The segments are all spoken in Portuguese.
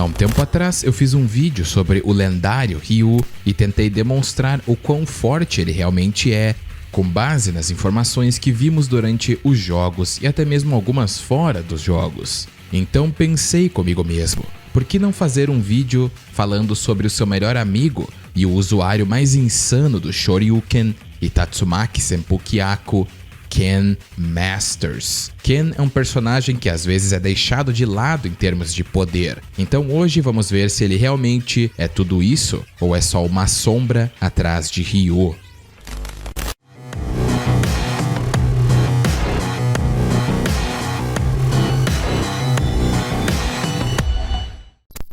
Há um tempo atrás eu fiz um vídeo sobre o lendário Ryu e tentei demonstrar o quão forte ele realmente é, com base nas informações que vimos durante os jogos e até mesmo algumas fora dos jogos. Então pensei comigo mesmo, por que não fazer um vídeo falando sobre o seu melhor amigo e o usuário mais insano do Shoryuken, Tatsumaki Senpuku-Yaku, Ken Masters. Ken é um personagem que às vezes é deixado de lado em termos de poder. Então hoje vamos ver se ele realmente é tudo isso ou é só uma sombra atrás de Ryu.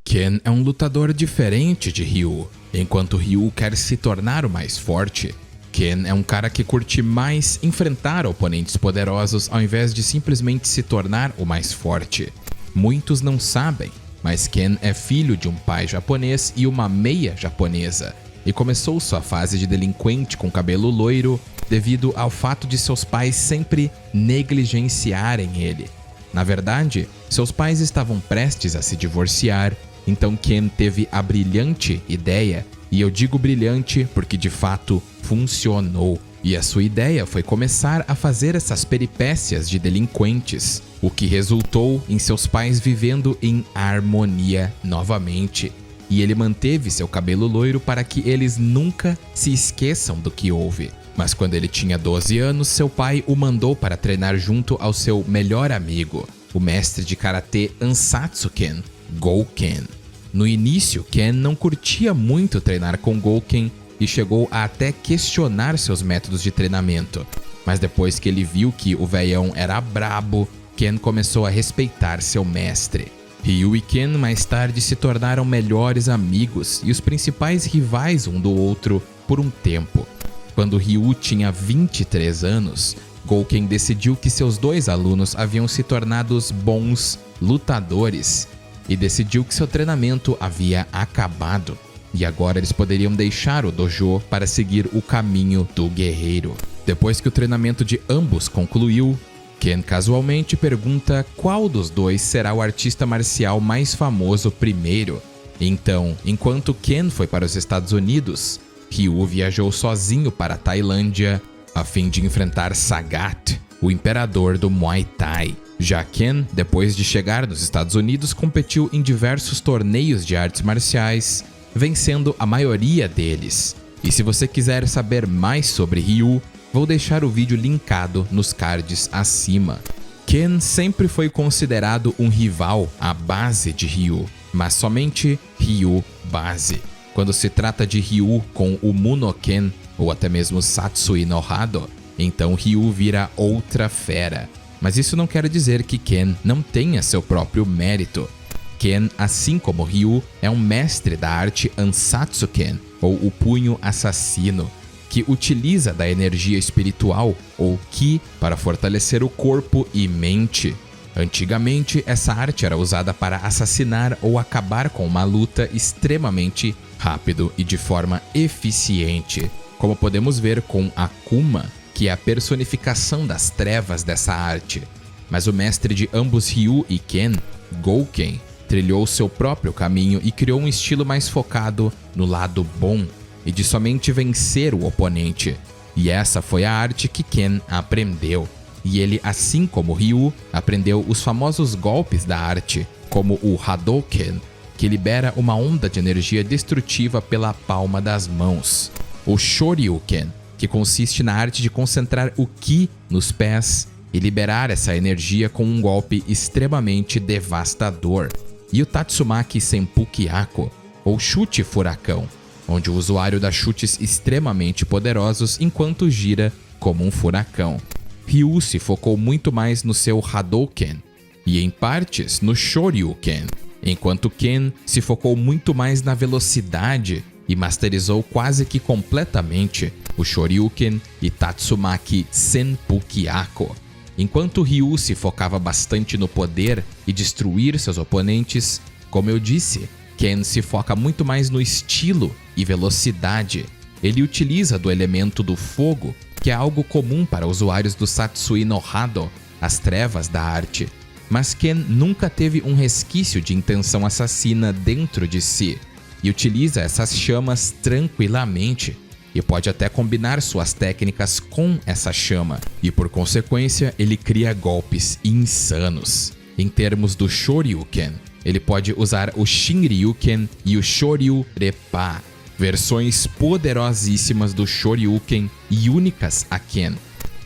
Ken é um lutador diferente de Ryu. Enquanto Ryu quer se tornar o mais forte, Ken é um cara que curte mais enfrentar oponentes poderosos ao invés de simplesmente se tornar o mais forte. Muitos não sabem, mas Ken é filho de um pai japonês e uma meia japonesa, e começou sua fase de delinquente com cabelo loiro devido ao fato de seus pais sempre negligenciarem ele. Na verdade, seus pais estavam prestes a se divorciar, então Ken teve a brilhante ideia, e eu digo brilhante porque de fato funcionou. E a sua ideia foi começar a fazer essas peripécias de delinquentes, o que resultou em seus pais vivendo em harmonia novamente. E ele manteve seu cabelo loiro para que eles nunca se esqueçam do que houve. Mas quando ele tinha 12 anos, seu pai o mandou para treinar junto ao seu melhor amigo, o mestre de karatê Ansatsu-ken, Gouken. No início, Ken não curtia muito treinar com Gouken e chegou a até questionar seus métodos de treinamento. Mas depois que ele viu que o velhão era brabo, Ken começou a respeitar seu mestre. Ryu e Ken mais tarde se tornaram melhores amigos e os principais rivais um do outro por um tempo. Quando Ryu tinha 23 anos, Gouken decidiu que seus dois alunos haviam se tornado bons lutadores e decidiu que seu treinamento havia acabado e agora eles poderiam deixar o dojo para seguir o caminho do guerreiro. Depois que o treinamento de ambos concluiu, Ken casualmente pergunta qual dos dois será o artista marcial mais famoso primeiro. Então, enquanto Ken foi para os Estados Unidos, Ryu viajou sozinho para a Tailândia a fim de enfrentar Sagat, o imperador do Muay Thai. Já Ken, depois de chegar nos Estados Unidos, competiu em diversos torneios de artes marciais, vencendo a maioria deles. E se você quiser saber mais sobre Ryu, vou deixar o vídeo linkado nos cards acima. Ken sempre foi considerado um rival à base de Ryu, mas somente Ryu base. Quando se trata de Ryu com o Munoken, ou até mesmo Satsui no Hado, então Ryu vira outra fera. Mas isso não quer dizer que Ken não tenha seu próprio mérito. Ken, assim como Ryu, é um mestre da arte Ansatsu-ken, ou o punho assassino, que utiliza da energia espiritual, ou Ki, para fortalecer o corpo e mente. Antigamente, essa arte era usada para assassinar ou acabar com uma luta extremamente rápido e de forma eficiente, como podemos ver com Akuma, que é a personificação das trevas dessa arte. Mas o mestre de ambos Ryu e Ken, Gouken, trilhou seu próprio caminho e criou um estilo mais focado no lado bom e de somente vencer o oponente. E essa foi a arte que Ken aprendeu. E ele, assim como Ryu, aprendeu os famosos golpes da arte, como o Hadouken, que libera uma onda de energia destrutiva pela palma das mãos. O Shoryuken, que consiste na arte de concentrar o Ki nos pés e liberar essa energia com um golpe extremamente devastador. E o Tatsumaki Senpuku-Yaku, ou chute furacão, onde o usuário dá chutes extremamente poderosos enquanto gira como um furacão. Ryu se focou muito mais no seu Hadouken e em partes no Shoryuken, enquanto Ken se focou muito mais na velocidade e masterizou quase que completamente o Shoryuken e Tatsumaki Senpuku-Yaku. Enquanto Ryu se focava bastante no poder e destruir seus oponentes, como eu disse, Ken se foca muito mais no estilo e velocidade. Ele utiliza do elemento do fogo, que é algo comum para usuários do Satsui no Hado, as trevas da arte. mas Ken nunca teve um resquício de intenção assassina dentro de si e utiliza essas chamas tranquilamente e pode até combinar suas técnicas com essa chama e por consequência ele cria golpes insanos. Em termos do Shoryuken, ele pode usar o Shinryuken e o Shoryu-Reppa, versões poderosíssimas do Shoryuken e únicas a Ken.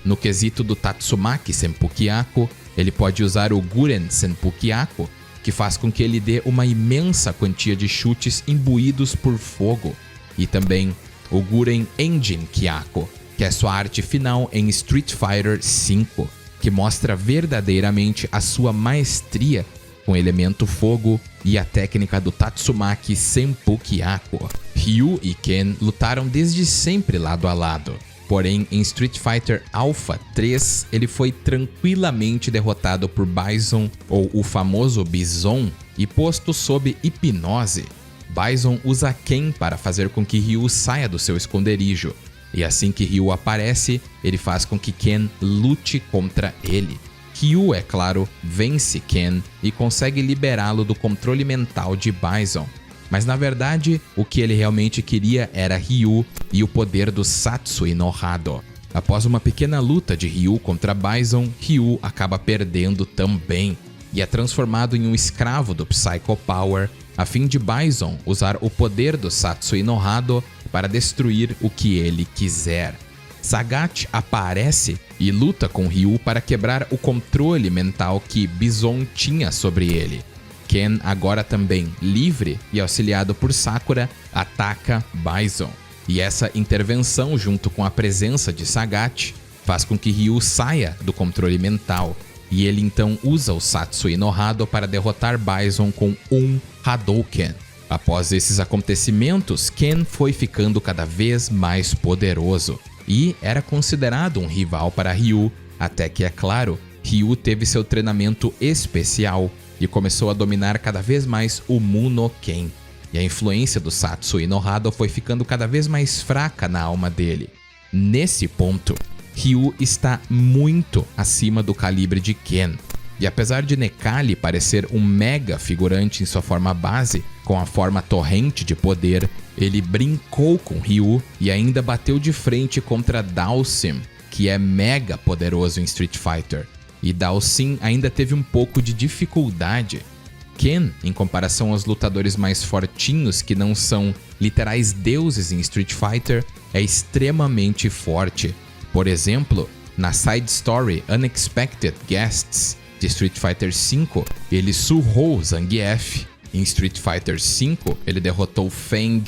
No quesito do Tatsumaki Senpukyaku, ele pode usar o Guren Senpukyaku, que faz com que ele dê uma imensa quantia de chutes imbuídos por fogo, e também o Guren Engine Kyaku, que é sua arte final em Street Fighter V, que mostra verdadeiramente a sua maestria com o elemento fogo e a técnica do Tatsumaki Senpukyaku. Ryu e Ken lutaram desde sempre lado a lado, porém em Street Fighter Alpha 3 ele foi tranquilamente derrotado por Bison, ou o famoso Bison, e posto sob hipnose. Bison usa Ken para fazer com que Ryu saia do seu esconderijo, e assim que Ryu aparece, ele faz com que Ken lute contra ele. Ryu, é claro, vence Ken e consegue liberá-lo do controle mental de Bison. Mas na verdade, o que ele realmente queria era Ryu e o poder do Satsui no Hado. Após uma pequena luta de Ryu contra Bison, Ryu acaba perdendo também e é transformado em um escravo do Psycho Power, a fim de Bison usar o poder do Satsui no Hado para destruir o que ele quiser. Sagat aparece e luta com Ryu para quebrar o controle mental que Bison tinha sobre ele. Ken, agora também livre e auxiliado por Sakura, ataca Bison. E essa intervenção, junto com a presença de Sagat, faz com que Ryu saia do controle mental. E ele então usa o Satsui no Hado para derrotar Bison com um Hadouken. Após esses acontecimentos, Ken foi ficando cada vez mais poderoso e era considerado um rival para Ryu, até que, é claro, Ryu teve seu treinamento especial e começou a dominar cada vez mais o Mu no Ken. E a influência do Satsui no Hado foi ficando cada vez mais fraca na alma dele. Nesse ponto, Ryu está muito acima do calibre de Ken. E apesar de Necalli parecer um mega figurante em sua forma base, com a forma torrente de poder, ele brincou com Ryu e ainda bateu de frente contra Dhalsim, que é mega poderoso em Street Fighter. E Dhalsim ainda teve um pouco de dificuldade. Ken, em comparação aos lutadores mais fortinhos que não são literais deuses em Street Fighter, é extremamente forte. Por exemplo, na side story Unexpected Guests de Street Fighter V, ele surrou Zangief. Em Street Fighter V, ele derrotou Fang.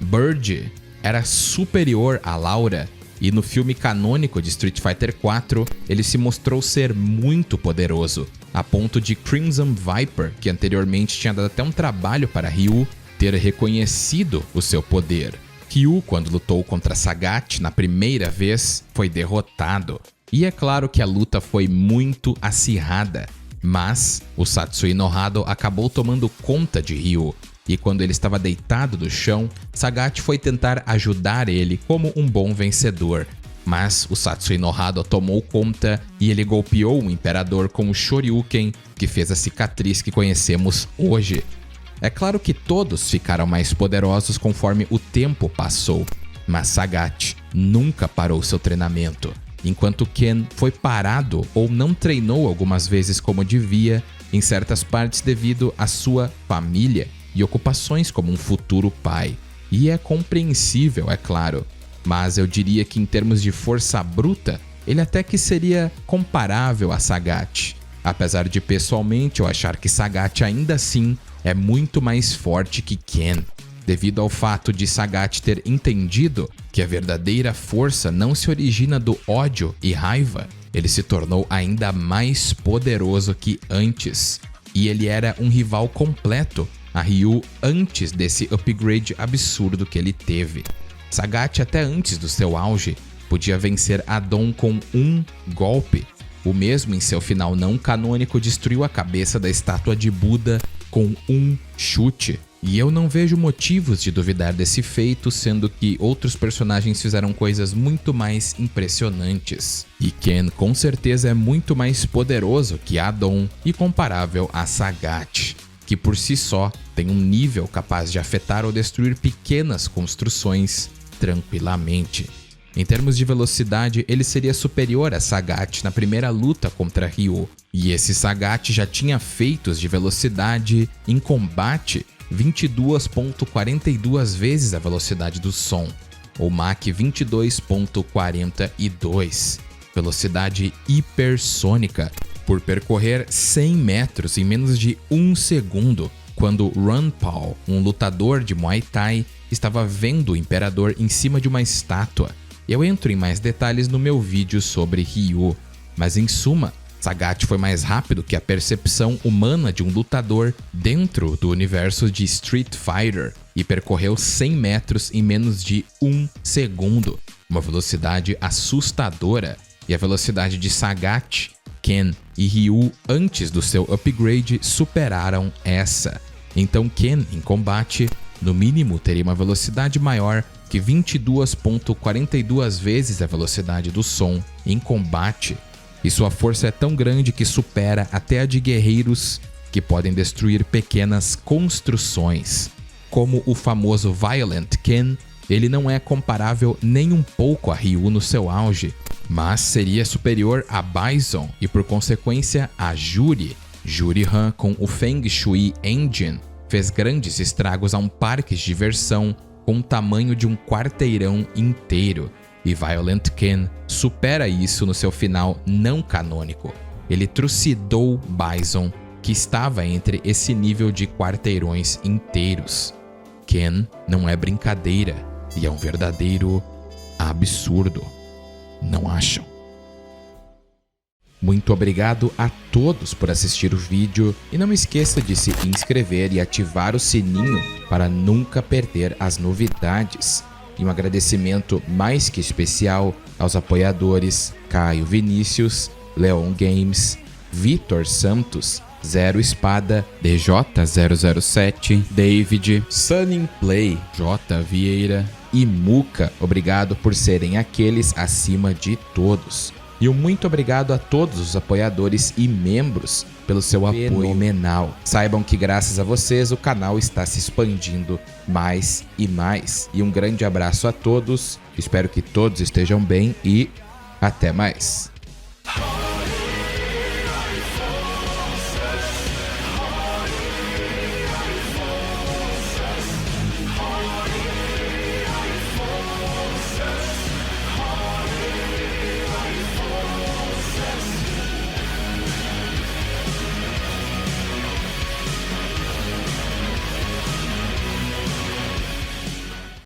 Bird era superior a Laura. E no filme canônico de Street Fighter IV, ele se mostrou ser muito poderoso, a ponto de Crimson Viper, que anteriormente tinha dado até um trabalho para Ryu, ter reconhecido o seu poder. Ryu, quando lutou contra Sagat na primeira vez, foi derrotado. E é claro que a luta foi muito acirrada, mas o Satsui no Hado acabou tomando conta de Ryu. E quando ele estava deitado no chão, Sagat foi tentar ajudar ele como um bom vencedor. Mas o Satsui no Hado tomou conta e ele golpeou o Imperador com o Shoryuken, que fez a cicatriz que conhecemos hoje. É claro que todos ficaram mais poderosos conforme o tempo passou, mas Sagat nunca parou seu treinamento, enquanto Ken foi parado ou não treinou algumas vezes como devia, em certas partes devido à sua família e ocupações como um futuro pai. E é compreensível, é claro, mas eu diria que em termos de força bruta, ele até que seria comparável a Sagat, apesar de pessoalmente eu achar que Sagat ainda assim é muito mais forte que Ken, devido ao fato de Sagat ter entendido que a verdadeira força não se origina do ódio e raiva. Ele se tornou ainda mais poderoso que antes, e ele era um rival completo a Ryu antes desse upgrade absurdo que ele teve. Sagat, até antes do seu auge, podia vencer Adon com um golpe. O mesmo em seu final não canônico destruiu a cabeça da estátua de Buda com um chute. E eu não vejo motivos de duvidar desse feito, sendo que outros personagens fizeram coisas muito mais impressionantes. E Ken com certeza é muito mais poderoso que Adon e comparável a Sagat, que por si só tem um nível capaz de afetar ou destruir pequenas construções tranquilamente. Em termos de velocidade, ele seria superior a Sagat na primeira luta contra Ryu, e esse Sagat já tinha feitos de velocidade em combate 22.42 vezes a velocidade do som, ou Mach 22.42, velocidade hipersônica, por percorrer 100 metros em menos de 1 segundo, quando Ron Paul, um lutador de Muay Thai, estava vendo o Imperador em cima de uma estátua. Eu entro em mais detalhes no meu vídeo sobre Ryu, mas em suma, Sagat foi mais rápido que a percepção humana de um lutador dentro do universo de Street Fighter e percorreu 100 metros em menos de 1 segundo, uma velocidade assustadora, e a velocidade de Sagat, Ken e Ryu antes do seu upgrade superaram essa. Então Ken, em combate, no mínimo teria uma velocidade maior que 22.42 vezes a velocidade do som em combate, e sua força é tão grande que supera até a de guerreiros que podem destruir pequenas construções. Como o famoso Violent Ken, ele não é comparável nem um pouco a Ryu no seu auge, mas seria superior a Bison e por consequência a Juri. Juri Han com o Feng Shui Engine fez grandes estragos a um parque de diversão com o tamanho de um quarteirão inteiro. E Violent Ken supera isso no seu final não canônico. Ele trucidou Bison, que estava entre esse nível de quarteirões inteiros. Ken não é brincadeira e é um verdadeiro absurdo. Não acham? Muito obrigado a todos por assistir o vídeo e não esqueça de se inscrever e ativar o sininho para nunca perder as novidades. E um agradecimento mais que especial aos apoiadores Caio Vinícius, Leon Games, Vitor Santos, Zero Espada, DJ007, David, Sunning Play, J Vieira e Muca. Obrigado por serem aqueles acima de todos. E um muito obrigado a todos os apoiadores e membros pelo seu apoio fenomenal. Saibam que graças a vocês o canal está se expandindo mais e mais. E um grande abraço a todos, espero que todos estejam bem e até mais.